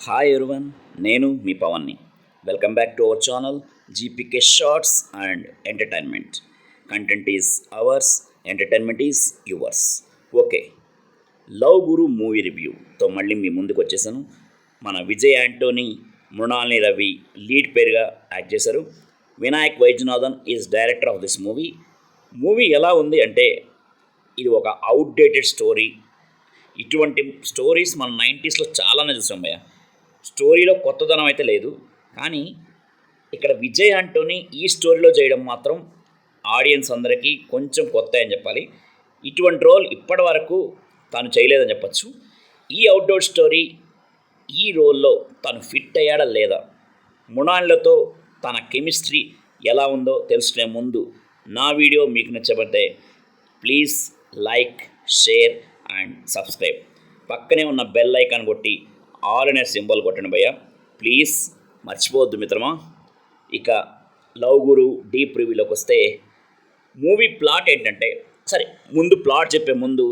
Hi everyone, నేను మీ పవన్ని. Welcome back to our channel GPK shorts and entertainment. Content is ours, entertainment is yours. Okay, love Guru movie రివ్యూతో మళ్ళీ మీ ముందుకు వచ్చేసాను. మన విజయ్ యాంటోనీ, మృణాలిని రవి లీడ్ పేరుగా యాక్ట్ చేశారు. Vinayak Vaidyanathan is director of this movie. Movie ఎలా ఉంది అంటే, ఇది ఒక అవుట్డేటెడ్ స్టోరీ. ఇటువంటి స్టోరీస్ మన 90s చాలానే చూసాం భయ్య. స్టోరీలో కొత్తదనం అయితే లేదు, కానీ ఇక్కడ విజయ్ యాంటోనీ ఈ స్టోరీలో చేయడం మాత్రం ఆడియన్స్ అందరికీ కొంచెం కొత్త అని చెప్పాలి. ఇటువంటి రోల్ ఇప్పటి వరకు తను చేయలేదని చెప్పచ్చు. ఈ అవుట్డోర్ స్టోరీ, ఈ రోల్లో తను ఫిట్ అయ్యాడా లేదా, మృణాలినితో తన కెమిస్ట్రీ ఎలా ఉందో తెలుసుకునే ముందు నా వీడియో మీకు నచ్చబడితే please like, share and subscribe. పక్కనే ఉన్న బెల్ ఐకాన్ కొట్టి ఆల్ అనే సింబల్ కొట్టండి భయ్య, ప్లీజ్ మర్చిపోవద్దు మిత్రమా. ఇక లవ్ గురు డీప్ రివ్యూలోకి వస్తే, మూవీ ప్లాట్ ఏంటంటే, సరే ముందు ప్లాట్ చెప్పే ముందు,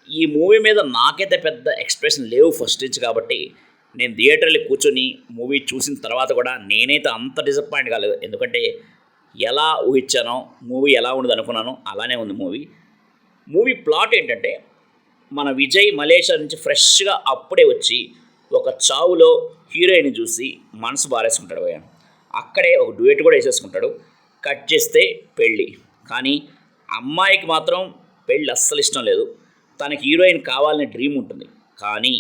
ఈ మూవీ మీద నాకైతే పెద్ద ఎక్స్ప్రెషన్ లేవు ఫస్ట్ నుంచి. కాబట్టి నేను థియేటర్లో కూర్చొని మూవీ చూసిన తర్వాత కూడా నేనైతే అంత డిసప్పాయింట్ కాలేదు. ఎందుకంటే ఎలా ఊహించానో, మూవీ ఎలా ఉండదు అనుకున్నానో అలానే ఉంది మూవీ. మూవీ ప్లాట్ ఏంటంటే, మన విజయ్ మలేషియా నుంచి ఫ్రెష్గా అప్పుడే వచ్చి ఒక చావులో హీరోయిన్ చూసి మనసు బారేసుకుంటాడు. అక్కడే ఒక డ్యూయట్ కూడా వేసేసుకుంటాడు. కట్ చేస్తే పెళ్ళి. కానీ అమ్మాయికి మాత్రం పెళ్ళి అస్సలు ఇష్టం లేదు. తనకి హీరోయిన్ కావాలనే డ్రీమ్ ఉంటుంది. కానీ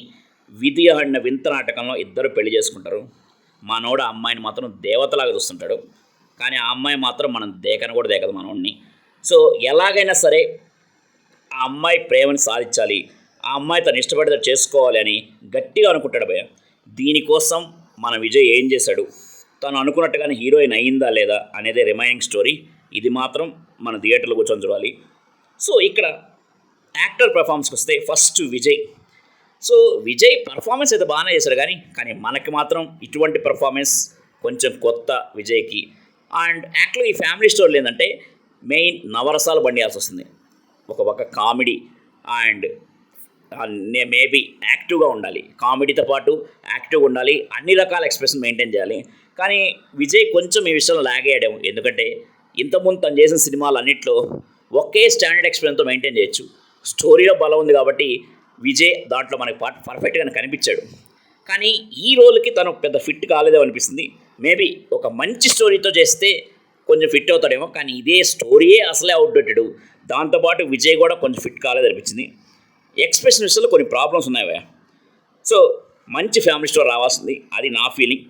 విధి ఆడిన వింత నాటకంలో ఇద్దరు పెళ్లి చేసుకుంటారు. మనోడు ఆ అమ్మాయిని మాత్రం దేవతలాగా చూస్తుంటాడు. కానీ ఆ అమ్మాయి మాత్రం మనం దేకను కూడా దేకదు మనోడిని. సో ఎలాగైనా సరే ఆ అమ్మాయి ప్రేమని సాధించాలి, ఆ అమ్మాయి తను ఇష్టపడితే చేసుకోవాలి అని గట్టిగా అనుకుంటాడు భయ్య. దీనికోసం మన విజయ్ ఏం చేశాడు, తను అనుకున్నట్టుగానే హీరోయిన్ అయిందా లేదా అనేది రిమైనింగ్ స్టోరీ. ఇది మాత్రం మన థియేటర్లో కూర్చొని చూడాలి. సో ఇక్కడ యాక్టర్ పర్ఫార్మెన్స్కి వస్తే, first Vijay. So Vijay performance అయితే బాగానే చేశాడు, కానీ మనకి మాత్రం ఇటువంటి పర్ఫార్మెన్స్ కొంచెం కొత్త విజయ్కి. అండ్ యాక్చువల్గా ఈ ఫ్యామిలీ స్టోరీ ఏంటంటే, మెయిన్ నవరసాలు బండియాల్సి వస్తుంది. ఒక పక్క కామెడీ అండ్ మేబీ యాక్టివ్గా ఉండాలి. కామెడీతో పాటు యాక్టివ్గా ఉండాలి, అన్ని రకాల ఎక్స్ప్రెషన్ మెయింటైన్ చేయాలి. కానీ విజయ్ కొంచెం ఈ విషయంలో లాగ్ అయ్యాడు. ఎందుకంటే ఇంతకుముందు తను చేసిన సినిమాలు అన్నింటిలో ఒకే స్టాండర్డ్ ఎక్స్ప్రెషన్తో మెయింటైన్ చేయొచ్చు. స్టోరీలో బలం ఉంది కాబట్టి విజయ్ దాంట్లో మనకి పర్ఫెక్ట్గా కనిపించాడు. కానీ ఈ రోల్కి తను పెద్ద ఫిట్ కాలేదో అనిపిస్తుంది. మేబీ ఒక మంచి స్టోరీతో చేస్తే కొంచెం ఫిట్ అవుతాడేమో, కానీ ఇదే స్టోరీయే అసలే అవుట్డేటెడ్. దాంతోపాటు విజయ్ కూడా కొంచెం ఫిట్ కాలేదు అనిపించింది. ఎక్స్ప్రెషన్ విషయంలో కొన్ని ప్రాబ్లమ్స్ ఉన్నాయి. సో మంచి ఫ్యామిలీ స్టోరీ రావాల్సింది, అది నా ఫీలింగ్.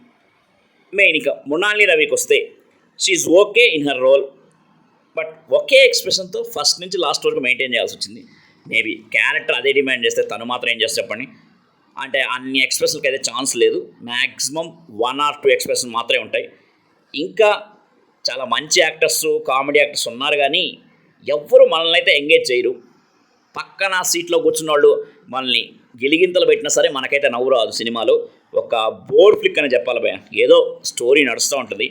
మెయిన్ ఇక మృణాలిని రవికి వస్తే, she okay in her role, but ఒకే ఎక్స్ప్రెషన్తో ఫస్ట్ నుంచి లాస్ట్ వరకు మెయింటైన్ చేయాల్సి వచ్చింది. మేబీ క్యారెక్టర్ అదే డిమాండ్ చేస్తే తను మాత్రం ఏం చేస్తే చెప్పండి. అంటే అన్ని ఎక్స్ప్రెషన్కి అయితే ఛాన్స్ లేదు. మ్యాక్సిమం 1 or 2 ఎక్స్ప్రెషన్ మాత్రమే ఉంటాయి. ఇంకా చాలా మంచి యాక్టర్స్, కామెడీ యాక్టర్స్ ఉన్నారు, కానీ ఎవ్వరూ మనల్ని అయితే ఎంగేజ్ చేయరు. పక్కన సీట్లో కూర్చున్న వాళ్ళు మనల్ని గిలిగింతలు పెట్టినా సరే మనకైతే నవ్వు రాదు. సినిమాలో ఒక బోర్డ్ ఫ్లిక్ అని చెప్పాలి భయ. ఏదో స్టోరీ నడుస్తూ ఉంటుంది.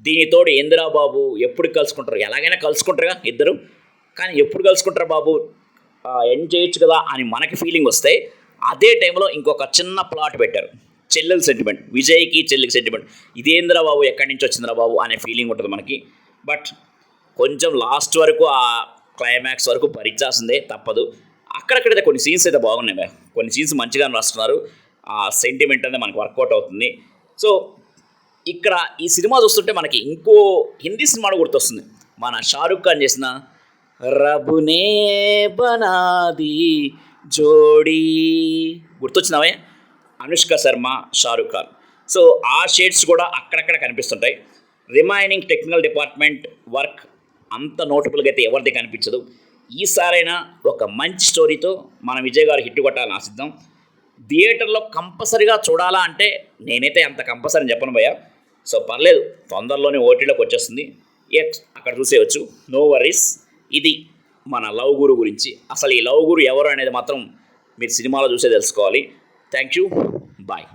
దీనితోడు ఏందిరా బాబు ఎప్పుడు కలుసుకుంటారు, ఎలాగైనా కలుసుకుంటారుగా ఇద్దరు, కానీ ఎప్పుడు కలుసుకుంటారు బాబు, ఎండ్ చేయొచ్చు కదా అని మనకి ఫీలింగ్ వస్తే, అదే టైంలో ఇంకొక చిన్న ప్లాట్ పెట్టారు. చెల్లెల సెంటిమెంట్, విజయ్కి చెల్లికి సెంటిమెంట్. ఇదేంద్రా బాబు ఎక్కడి నుంచి వచ్చిందిరా బాబు అనే ఫీలింగ్ ఉంటుంది మనకి. బట్ కొంచెం లాస్ట్ వరకు, ఆ క్లైమాక్స్ వరకు భరించాల్సిందే, తప్పదు. అక్కడక్కడైతే కొన్ని సీన్స్ అయితే బాగున్నాయి. కొన్ని సీన్స్ మంచిగా రాస్తున్నారు. ఆ సెంటిమెంట్ అనేది మనకు వర్కౌట్ అవుతుంది. సో ఇక్కడ ఈ సినిమా చూస్తుంటే మనకి ఇంకో హిందీ సినిమా గుర్తొస్తుంది. మన షారుఖ్ ఖాన్ చేసిన రబునే బనాది జోడీ గుర్తొచ్చినావే, అనుష్క శర్మ, షారుఖ్ ఖాన్. సో ఆ షేడ్స్ కూడా అక్కడక్కడ కనిపిస్తుంటాయి. రిమైనింగ్ టెక్నికల్ డిపార్ట్మెంట్ వర్క్ అంత నోటబుల్గా అయితే ఎవరిది కనిపించదు. ఈసారైనా ఒక మంచి స్టోరీతో మన విజయ్ గారు హిట్ కొట్టాలని ఆశిద్దాం. థియేటర్లో కంపల్సరీగా చూడాలా అంటే నేనైతే అంత కంపల్సరీ చెప్పను భయ్య. సో పర్లేదు, తొందరలోనే ఓటీలోకి వచ్చేస్తుంది, అక్కడ చూసేయచ్చు, నో వరీస్. ఇది మన లవ్ గురు గురించి. అసలు ఈ లవ్ గురు ఎవరు అనేది మాత్రం మీరు సినిమాలో చూసే తెలుసుకోవాలి. Thank you, bye.